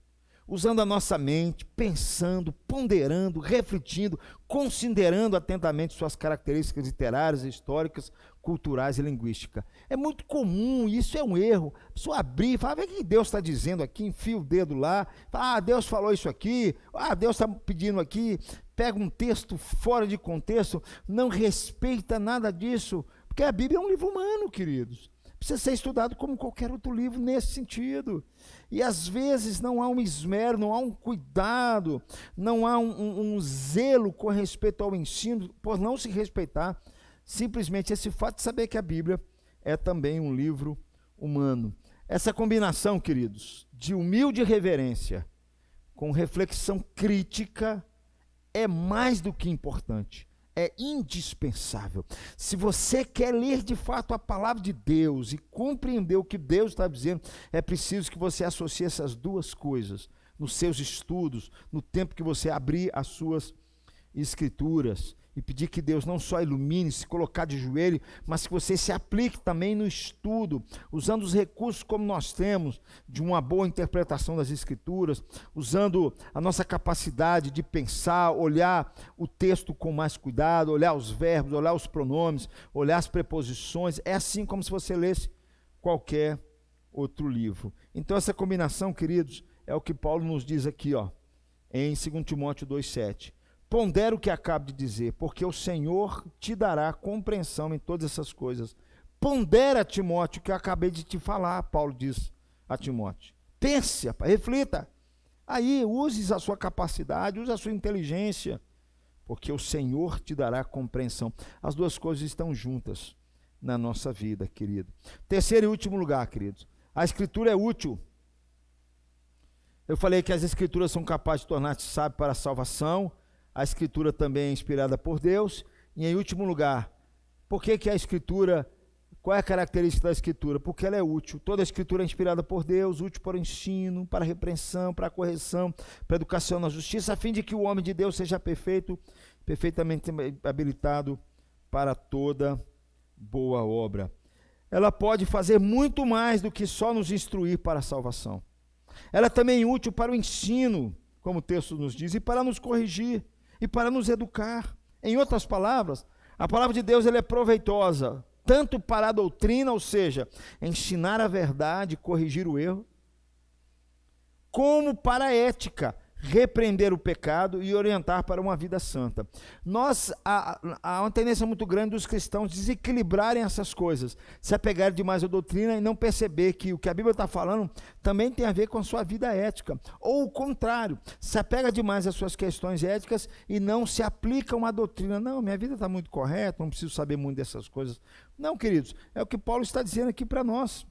A: usando a nossa mente, pensando, ponderando, refletindo, considerando atentamente suas características literárias, históricas, culturais e linguísticas. É muito comum, isso é um erro, a pessoa abrir e falar: vê o que Deus está dizendo aqui, enfia o dedo lá, fala: Deus falou isso aqui, Deus está pedindo aqui, pega um texto fora de contexto, não respeita nada disso, porque a Bíblia é um livro humano, queridos. precisa ser estudado como qualquer outro livro nesse sentido. E às vezes não há um esmero, não há um cuidado, não há um zelo com respeito ao ensino, por não se respeitar simplesmente esse fato de saber que a Bíblia é também um livro humano. Essa combinação, queridos, de humilde reverência com reflexão crítica é mais do que importante, é indispensável. Se você quer ler de fato a palavra de Deus e compreender o que Deus está dizendo, é preciso que você associe essas duas coisas nos seus estudos, no tempo que você abrir as suas escrituras, e pedir que Deus não só ilumine, se colocar de joelho, mas que você se aplique também no estudo, usando os recursos como nós temos, de uma boa interpretação das escrituras, usando a nossa capacidade de pensar, olhar o texto com mais cuidado, olhar os verbos, olhar os pronomes, olhar as preposições. É assim como se você lesse qualquer outro livro. Então essa combinação, queridos, é o que Paulo nos diz aqui, em 2 Timóteo 2,7. Pondera o que acabo de dizer, porque o Senhor te dará compreensão em todas essas coisas. Pondera, Timóteo, o que eu acabei de te falar, Paulo diz a Timóteo. Pense, reflita. Aí, use a sua capacidade, use a sua inteligência, porque o Senhor te dará compreensão. As duas coisas estão juntas na nossa vida, querido. Terceiro e último lugar, queridos. A Escritura é útil. Eu falei que as Escrituras são capazes de tornar-te sábio para a salvação. A Escritura também é inspirada por Deus. E em último lugar, por que a Escritura, qual é a característica da Escritura? Porque ela é útil. Toda a Escritura é inspirada por Deus, útil para o ensino, para a repreensão, para a correção, para a educação na justiça, a fim de que o homem de Deus seja perfeito, perfeitamente habilitado para toda boa obra. Ela pode fazer muito mais do que só nos instruir para a salvação. Ela é também útil para o ensino, como o texto nos diz, e para nos corrigir, e para nos educar. Em outras palavras, a palavra de Deus ela é proveitosa, tanto para a doutrina, ou seja, ensinar a verdade, corrigir o erro, como para a ética, repreender o pecado e orientar para uma vida santa. Há uma tendência muito grande dos cristãos desequilibrarem essas coisas, se apegarem demais à doutrina e não perceber que o que a Bíblia está falando também tem a ver com a sua vida ética, ou o contrário, se apega demais às suas questões éticas e não se aplicam à doutrina. Não, minha vida está muito correta, não preciso saber muito dessas coisas. Não, queridos, é o que Paulo está dizendo aqui para nós.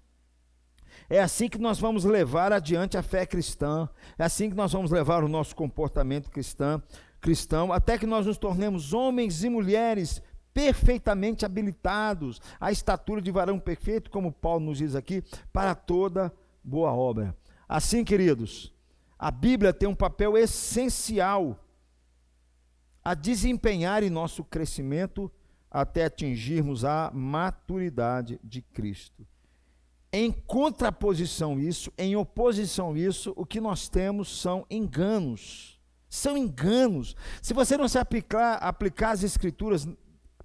A: É assim que nós vamos levar adiante a fé cristã, é assim que nós vamos levar o nosso comportamento cristão, até que nós nos tornemos homens e mulheres perfeitamente habilitados à estatura de varão perfeito, como Paulo nos diz aqui, para toda boa obra. Assim, queridos, a Bíblia tem um papel essencial a desempenhar em nosso crescimento até atingirmos a maturidade de Cristo. Em contraposição isso, em oposição a isso, o que nós temos são enganos. São enganos. Se você não se aplicar as Escrituras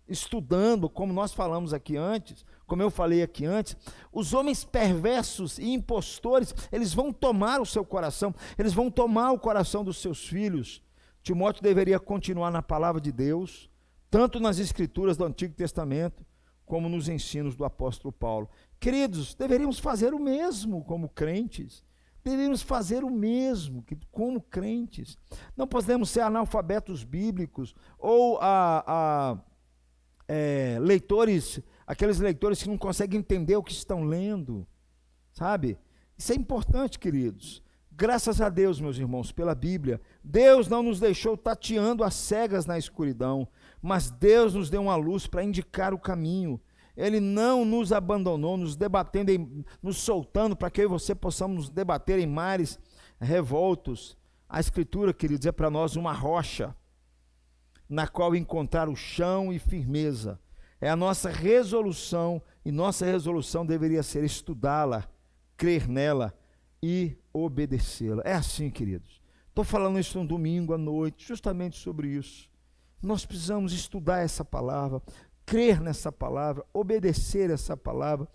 A: estudando, como nós falamos aqui antes, como eu falei aqui antes, os homens perversos e impostores, eles vão tomar o seu coração, eles vão tomar o coração dos seus filhos. Timóteo deveria continuar na palavra de Deus, tanto nas Escrituras do Antigo Testamento, como nos ensinos do apóstolo Paulo. Queridos, deveríamos fazer o mesmo como crentes. Deveríamos fazer o mesmo como crentes. Não podemos ser analfabetos bíblicos ou leitores, aqueles leitores que não conseguem entender o que estão lendo, sabe? Isso é importante, queridos. Graças a Deus, meus irmãos, pela Bíblia, Deus não nos deixou tateando às cegas na escuridão, mas Deus nos deu uma luz para indicar o caminho. Ele não nos abandonou, nos debatendo, nos soltando para que eu e você possamos nos debater em mares revoltos. A Escritura, queridos, é para nós uma rocha, na qual encontrar o chão e firmeza. É a nossa resolução, e nossa resolução deveria ser estudá-la, crer nela e obedecê-la. É assim, queridos. Estou falando isso um domingo à noite, justamente sobre isso. Nós precisamos estudar essa palavra, crer nessa palavra, obedecer essa palavra,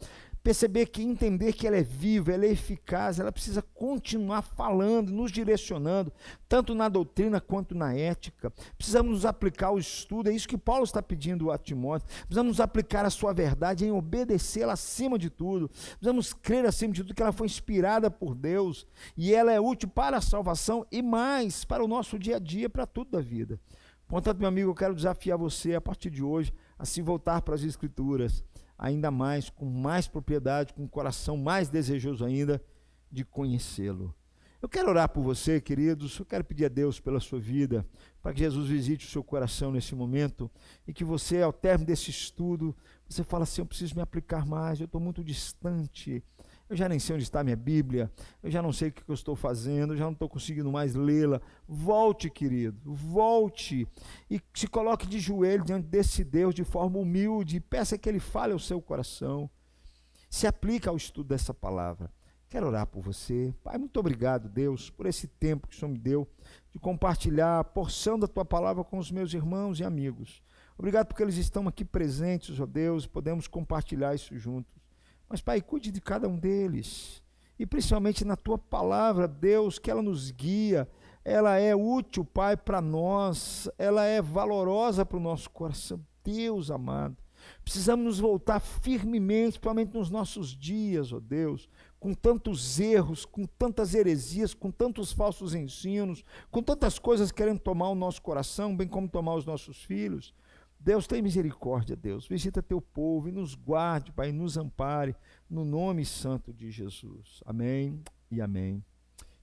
A: perceber que, entender que ela é viva, ela é eficaz, ela precisa continuar falando, nos direcionando, tanto na doutrina quanto na ética. Precisamos nos aplicar ao estudo, é isso que Paulo está pedindo a Timóteo. Precisamos nos aplicar a sua verdade, em obedecê-la acima de tudo. Precisamos crer acima de tudo que ela foi inspirada por Deus e ela é útil para a salvação e mais, para o nosso dia a dia, para tudo da vida. Portanto, meu amigo, eu quero desafiar você, a partir de hoje, a se voltar para as Escrituras, ainda mais, com mais propriedade, com um coração mais desejoso ainda de conhecê-lo. Eu quero orar por você, queridos, eu quero pedir a Deus pela sua vida, para que Jesus visite o seu coração nesse momento, e que você, ao término desse estudo, você fala assim: eu preciso me aplicar mais, eu estou muito distante, eu já nem sei onde está a minha Bíblia, eu já não sei o que eu estou fazendo, eu já não estou conseguindo mais lê-la. Volte, querido, volte e se coloque de joelho diante desse Deus de forma humilde, peça que Ele fale ao seu coração, se aplique ao estudo dessa palavra. Quero orar por você. Pai, muito obrigado, Deus, por esse tempo que o Senhor me deu de compartilhar a porção da Tua palavra com os meus irmãos e amigos. Obrigado porque eles estão aqui presentes, ó Deus, podemos compartilhar isso juntos. Mas, Pai, cuide de cada um deles, e principalmente na Tua palavra, Deus, que ela nos guia, ela é útil, Pai, para nós, ela é valorosa para o nosso coração. Deus amado, precisamos nos voltar firmemente, principalmente nos nossos dias, ó Deus, com tantos erros, com tantas heresias, com tantos falsos ensinos, com tantas coisas querendo tomar o nosso coração, bem como tomar os nossos filhos. Deus, tem misericórdia, Deus, visita teu povo e nos guarde, Pai, e nos ampare, no nome santo de Jesus. Amém e amém.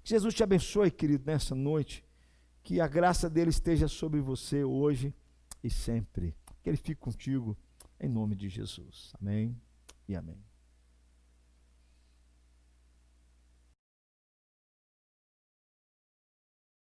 A: Que Jesus te abençoe, querido, nessa noite, que a graça dele esteja sobre você hoje e sempre, que ele fique contigo, em nome de Jesus. Amém e amém.